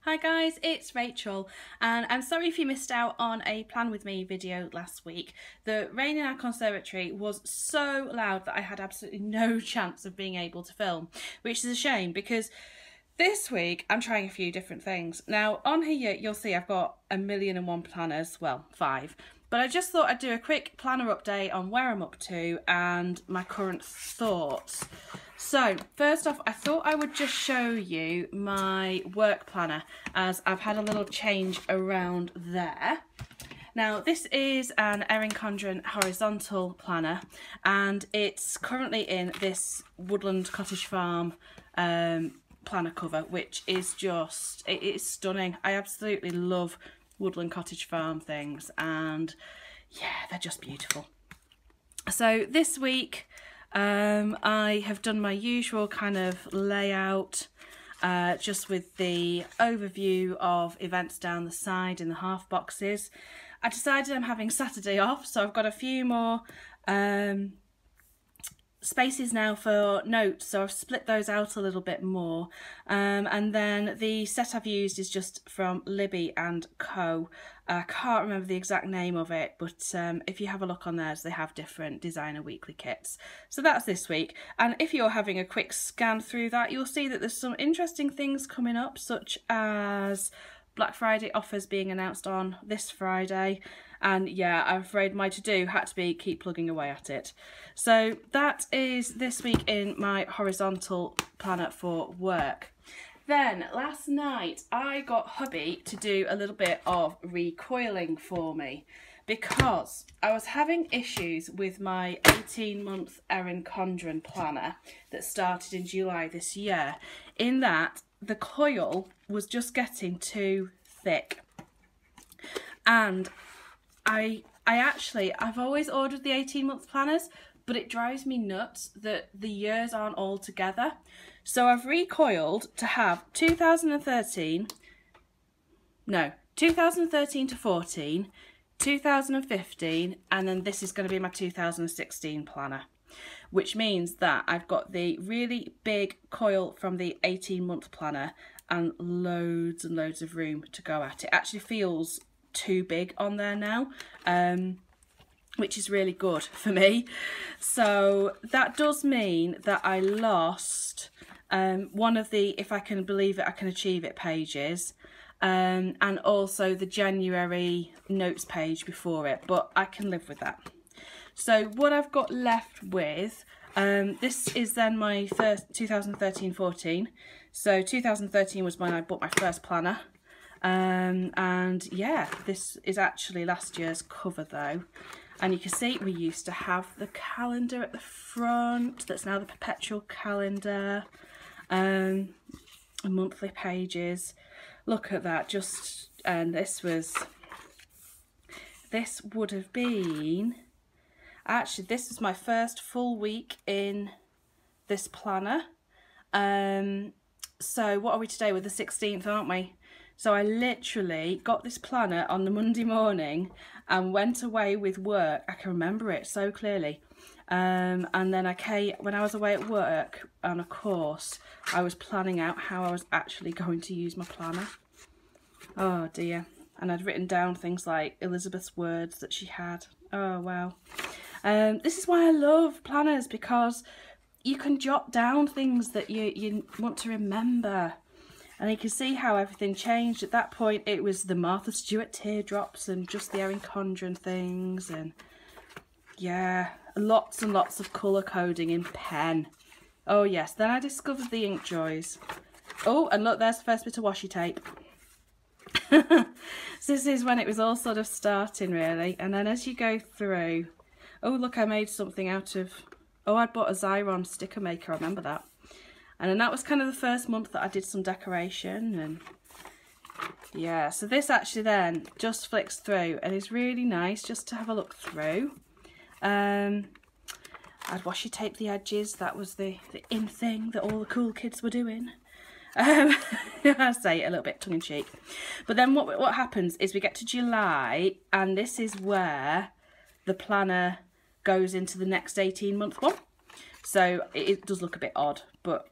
Hi guys, it's Rachel and I'm sorry if you missed out on a Plan With Me video last week. The rain in our conservatory was so loud that I had absolutely no chance of being able to film, which is a shame because this week I'm trying a few different things. Now on here you'll see I've got 1,000,001 planners, well 5, but I just thought I'd do a quick planner update on where I'm up to and my current thoughts. So first off, I thought I would just show you my work planner as I've had a little change around there. Now this is an Erin Condren horizontal planner and it's currently in this Woodland Cottage Farm planner cover, which is just, it is stunning. I absolutely love Woodland Cottage Farm things and yeah, they're just beautiful. So this week I have done my usual kind of layout, just with the overview of events down the side in the half boxes. I decided I'm having Saturday off, so I've got a few more spaces now for notes, so I've split those out a little bit more, and then the set I've used is just from Libbie and Co. I can't remember the exact name of it, but if you have a look on theirs, they have different designer weekly kits. So that's this week, and if you're having a quick scan through that, you'll see that there's some interesting things coming up, such as Black Friday offers being announced on this Friday. And yeah, I'm afraid my to-do had to be keep plugging away at it. So that is this week in my horizontal planner for work. Then last night I got hubby to do a little bit of recoiling for me because I was having issues with my 18-month Erin Condren planner that started in July this year, in that the coil was just getting too thick. And I've always ordered the 18-month planners, but it drives me nuts that the years aren't all together. So I've recoiled to have 2013 to 14, 2015, and then this is going to be my 2016 planner, which means that I've got the really big coil from the 18-month planner and loads and loads of room to go at. It actually feels too big on there now, which is really good for me. So that does mean that I lost one of the If I Can Believe It, I Can Achieve It pages, and also the January notes page before it, but I can live with that. So what I've got left with, this is then my first 2013-14. So 2013 was when I bought my first planner. And yeah, this is actually last year's cover though. And you can see we used to have the calendar at the front, that's now the perpetual calendar, and monthly pages. Look at that, just, and this would have been, actually this was my first full week in this planner. So what are we today? We're the 16th, aren't we? So I literally got this planner on the Monday morning and went away with work. I can remember it so clearly. And then when I was away at work on a course, I was planning out how I was actually going to use my planner. Oh dear. And I'd written down things like Elizabeth's words that she had. Oh wow. This is why I love planners, because you can jot down things that you want to remember. And you can see how everything changed. At that point, it was the Martha Stewart teardrops and just the Erin Condren things. And yeah, lots and lots of colour coding in pen. Oh yes, then I discovered the ink joys. Oh, and look, there's the first bit of washi tape. So this is when it was all sort of starting really. And then as you go through, oh look, I made something out of, oh, I bought a Xyron sticker maker, I remember that. And then that was kind of the first month that I did some decoration, and yeah, so this actually then just flicks through and is really nice just to have a look through. I'd washi tape the edges, that was the in thing that all the cool kids were doing. I say it a little bit tongue-in-cheek. But then what happens is we get to July, and this is where the planner goes into the next 18-month one. So it does look a bit odd, but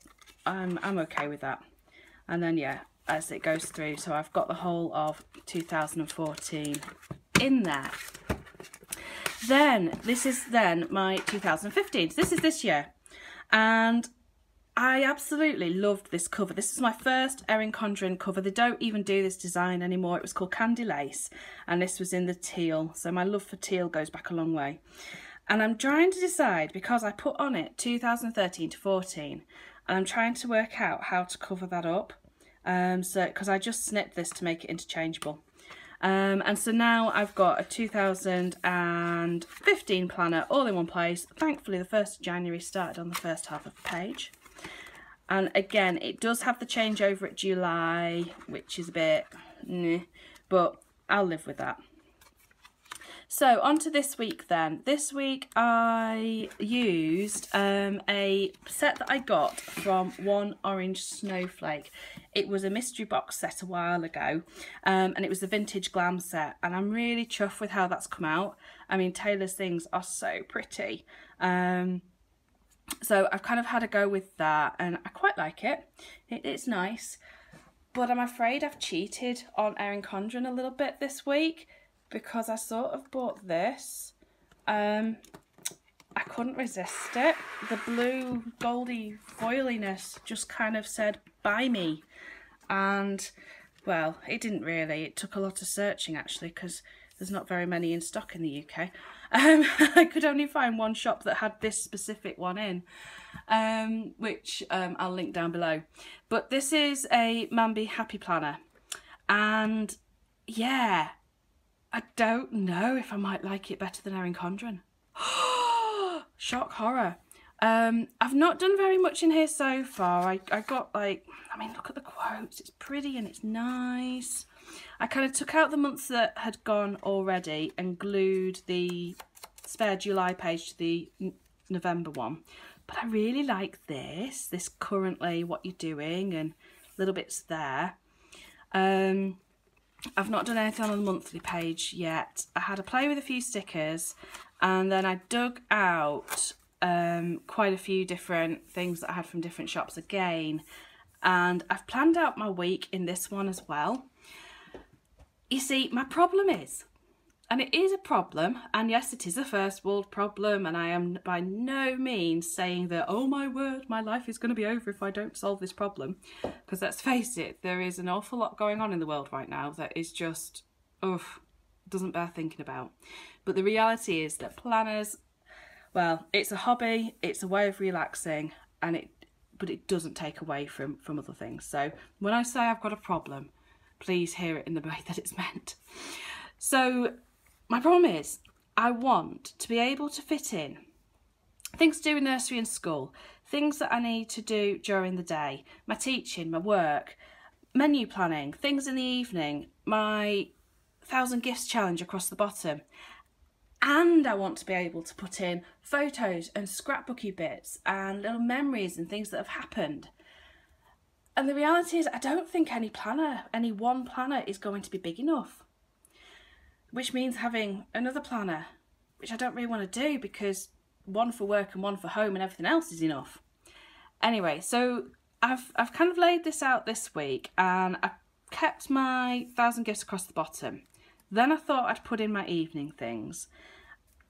I'm okay with that. And then yeah, as it goes through. So I've got the whole of 2014 in there. Then this is then my 2015. So this is this year, and I absolutely loved this cover. This is my first Erin Condren cover. They don't even do this design anymore. It was called Candy Lace, and this was in the teal. So my love for teal goes back a long way. And I'm trying to decide, because I put on it 2013 to 14, and I'm trying to work out how to cover that up. Because I just snipped this to make it interchangeable. And so now I've got a 2015 planner all in one place. Thankfully, the 1st of January started on the first half of the page. And again, it does have the changeover at July, which is a bit meh, but I'll live with that. So on to this week then. This week I used a set that I got from Orange Snowflake. It was a mystery box set a while ago, and it was the vintage glam set, and I'm really chuffed with how that's come out. I mean, Taylor's things are so pretty. So I've kind of had a go with that, and I quite like it. It's nice, but I'm afraid I've cheated on Erin Condren a little bit this week, because I sort of bought this. I couldn't resist it. The blue goldy foiliness just kind of said, buy me. And, well, it didn't really. It took a lot of searching, actually, because there's not very many in stock in the UK. I could only find one shop that had this specific one in, which I'll link down below. But this is a Mambi Happy Planner. And, yeah, I don't know if I might like it better than Erin Condren. Shock horror. I've not done very much in here so far. I got like, I mean, look at the quotes. It's pretty and it's nice. I kind of took out the months that had gone already and glued the spare July page to the November one. But I really like this currently, what you're doing, and little bits there. I've not done anything on the monthly page yet. I had a play with a few stickers, and then I dug out quite a few different things that I had from different shops again, and I've planned out my week in this one as well. You see, my problem is, and it is a problem, and yes, it is a first world problem, and I am by no means saying that, oh my word, my life is going to be over if I don't solve this problem, because let's face it, there is an awful lot going on in the world right now that is just, doesn't bear thinking about. But the reality is that planners, well, it's a hobby, it's a way of relaxing, and but it doesn't take away from other things. So when I say I've got a problem, please hear it in the way that it's meant. So my problem is, I want to be able to fit in things to do in nursery and school, things that I need to do during the day, my teaching, my work, menu planning, things in the evening, my 1000 gifts challenge across the bottom. And I want to be able to put in photos and scrapbooky bits and little memories and things that have happened. And the reality is, I don't think any one planner is going to be big enough. Which means having another planner, which I don't really want to do, because one for work and one for home and everything else is enough. Anyway, so I've kind of laid this out this week, and I kept my 1000 gifts across the bottom. Then I thought I'd put in my evening things,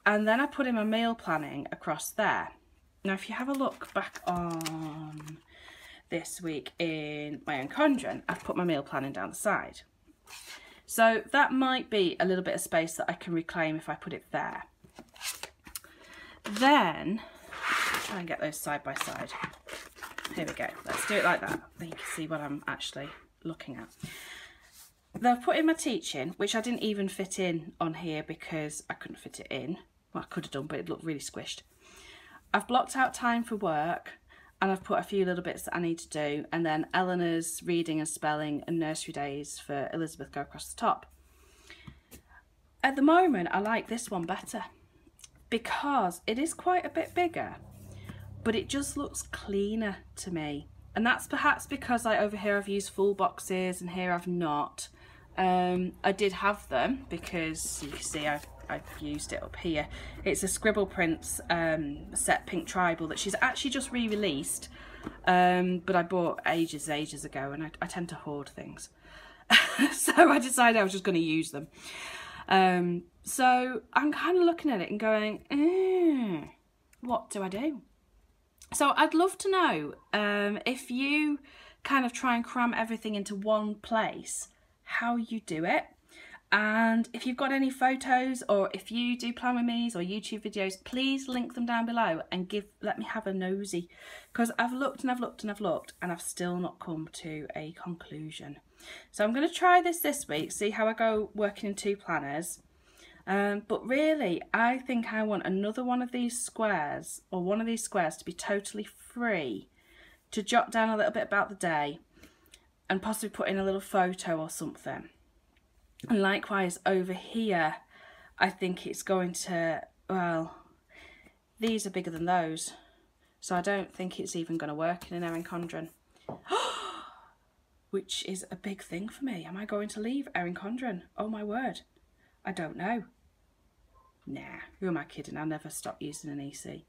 and then I put in my meal planning across there. Now, if you have a look back on this week in my Erin Condren, I've put my meal planning down the side. So that might be a little bit of space that I can reclaim if I put it there. Then, try and get those side by side. Here we go. Let's do it like that. Then you can see what I'm actually looking at. Then I've put in my teaching, which I didn't even fit in on here because I couldn't fit it in. Well, I could have done, but it looked really squished. I've blocked out time for work, and I've put a few little bits that I need to do, and then Eleanor's reading and spelling and nursery days for ELLIEBETH go across the top. At the moment, I like this one better because it is quite a bit bigger, but it just looks cleaner to me. And that's perhaps because over here I've used full boxes and here I've not. I did have them because you can see I've used it up here. It's a Scribble Prints set Pink Tribal that she's actually just re-released. but I bought ages ago, and I tend to hoard things. So I decided I was just going to use them. So I'm kind of looking at it and going, what do I do? So I'd love to know if you kind of try and cram everything into one place, how you do it. And if you've got any photos, or if you do Plan With Me's or YouTube videos, please link them down below and let me have a nosy, because I've looked and I've looked and I've looked and I've still not come to a conclusion. So I'm going to try this week, see how I go working in 2 planners. But really, I think I want another one of these squares, or one of these squares, to be totally free, to jot down a little bit about the day and possibly put in a little photo or something. And likewise over here, I think it's going to, well, these are bigger than those, so I don't think it's even going to work in an Erin Condren. Which is a big thing for me. Am I going to leave Erin Condren? Oh my word. I don't know. Nah, who am I kidding? I'll never stop using an EC.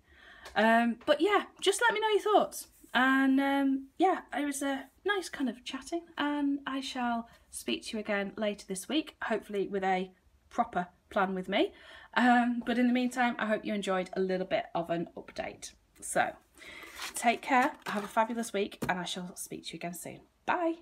But yeah, just let me know your thoughts. And yeah, it was a nice kind of chatting, and I shall speak to you again later this week, hopefully with a proper plan with me. But in the meantime, I hope you enjoyed a little bit of an update. So take care, have a fabulous week, and I shall speak to you again soon. Bye.